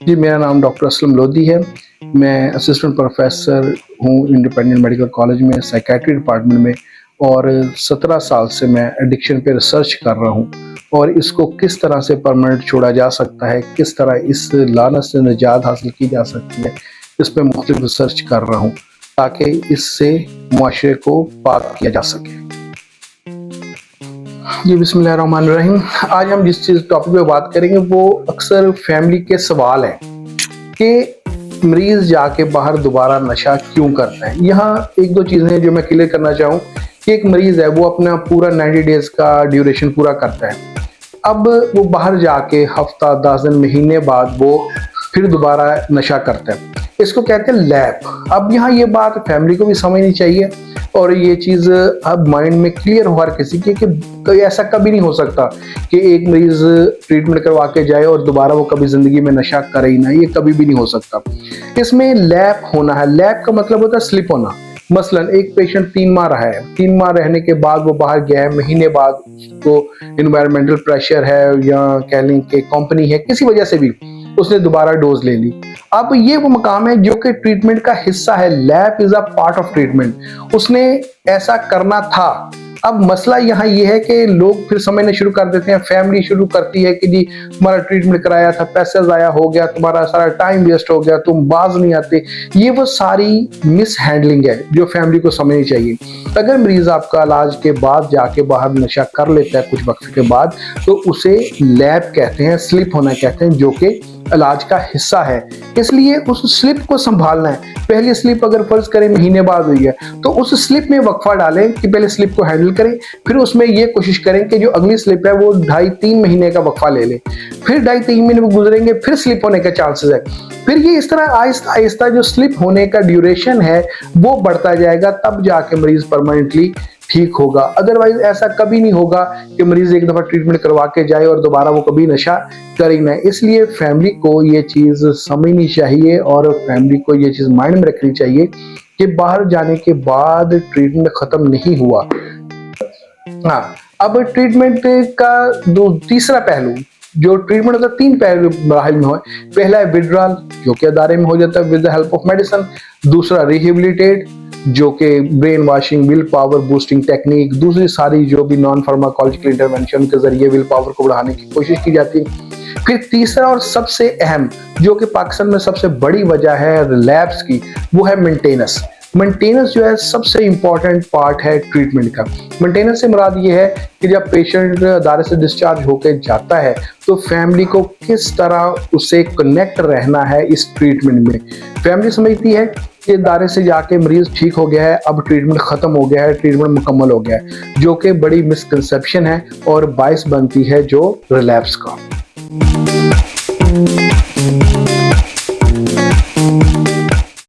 जी, मेरा नाम डॉक्टर असलम लोधी है। मैं असिस्टेंट प्रोफेसर हूँ इंडिपेंडेंट मेडिकल कॉलेज में साइकेट्री डिपार्टमेंट में, और 17 साल से मैं एडिक्शन पे रिसर्च कर रहा हूँ और इसको किस तरह से परमानेंट छोड़ा जा सकता है, किस तरह इस लानत से निजात हासिल की जा सकती है, इस पे मुख्तलिफ रिसर्च कर रहा हूँ ताकि इससे मुआशरे को पाक किया जा सके। जी, बिस्मिल्लाहिर्रहमानिर्रहीम। आज हम जिस चीज़ टॉपिक पे बात करेंगे वो अक्सर फैमिली के सवाल है कि मरीज जाके बाहर दोबारा नशा क्यों करता है। यहाँ एक दो चीज़ें हैं जो मैं क्लियर करना चाहूँ कि एक मरीज है वो अपना पूरा 90 डेज का ड्यूरेशन पूरा करता है। अब वो बाहर जाके हफ्ता 10 दिन महीने बाद वो फिर दोबारा नशा करता है, इसको कहते हैं लैप। अब यहाँ ये बात फैमिली को भी समझनी चाहिए और ये चीज़ अब माइंड में क्लियर हो हर किसी की कि ऐसा कभी नहीं हो सकता कि एक मरीज ट्रीटमेंट करवा के जाए और दोबारा वो कभी ज़िंदगी में नशा करे ही ना, ये कभी भी नहीं हो सकता। इसमें लैप होना है। लैप का मतलब होता है स्लिप होना। मसलन एक पेशेंट 3 माह रहा है, 3 माह रहने के बाद वो बाहर गया है, महीने बाद उसको इन्वायरमेंटल प्रेशर है या कह लें कि कंपनी है, किसी वजह से भी उसने दोबारा डोज ले ली। अब ये वो मकाम है जो कि ट्रीटमेंट का हिस्सा है। Lap is a part of treatment. उसने ऐसा करना था। अब मसला यहाँ ये है कि लोग फिर समझना शुरू कर देते हैं, फैमिली शुरू करती है कि जी तुम्हारा ट्रीटमेंट कराया था, पैसा ज़ाया हो गया, तुम्हारा सारा टाइम वेस्ट हो गया, तुम बाज नहीं आते। ये वो सारी मिस हैंडलिंग है जो फैमिली को समझनी चाहिए। अगर मरीज आपका इलाज के बाद जाके बाहर नशा कर लेता है कुछ वक्त के बाद, तो उसे लैप कहते हैं, स्लिप होना कहते हैं, जो कि इलाज का हिस्सा है। इसलिए उस स्लिप को संभालना है। पहली स्लिप अगर फर्ज करें महीने बाद हुई है तो उस स्लिप में वक्फा डालें कि पहले स्लिप को हैंडल करें, फिर उसमें ये कोशिश करें कि जो अगली स्लिप है वो 2.5-3 महीने का वक्फा ले लें। फिर 2.5-3 महीने में गुजरेंगे, फिर स्लिप होने के चांसेस है। फिर ये इस तरह आहिस्ता आहिस्ता जो स्लिप होने का ड्यूरेशन है वो बढ़ता जाएगा, तब जाके मरीज परमानेंटली ठीक होगा। अदरवाइज ऐसा कभी नहीं होगा कि मरीज एक दफा ट्रीटमेंट करवा के जाए और दोबारा वो कभी नशा करे ना। इसलिए फैमिली को ये चीज समझनी चाहिए और फैमिली को ये चीज माइंड में रखनी चाहिए कि बाहर जाने के बाद ट्रीटमेंट खत्म नहीं हुआ। हाँ, अब ट्रीटमेंट का तीसरा पहलू, जो ट्रीटमेंट होता है 3 पहलू मराहिल में है। पहला है विड्रॉल, जो कि अदारे में हो जाता है with the help of medicine. दूसरा रिहेबिलिटेट, जो कि brain washing, will power boosting technique, दूसरी सारी जो भी नॉन फार्माकोलॉजिकल इंटरवेंशन के जरिए विल पावर को बढ़ाने की कोशिश की जाती है। फिर तीसरा और सबसे अहम, जो कि पाकिस्तान में सबसे बड़ी वजह है रिलैप्स की, वो है मेंटेनेंस। मेंटेनेंस जो है सबसे इंपॉर्टेंट पार्ट है ट्रीटमेंट का। मेंटेनेंस से मुराद ये है कि जब पेशेंट अदारे से डिस्चार्ज होकर जाता है तो फैमिली को किस तरह उससे कनेक्ट रहना है इस ट्रीटमेंट में। फैमिली समझती है कि अदारे से जाके मरीज ठीक हो गया है, अब ट्रीटमेंट खत्म हो गया है, ट्रीटमेंट मुकम्मल हो गया है, जो कि बड़ी मिसकंसेप्शन है और बायस बनती है जो रिलैप्स का।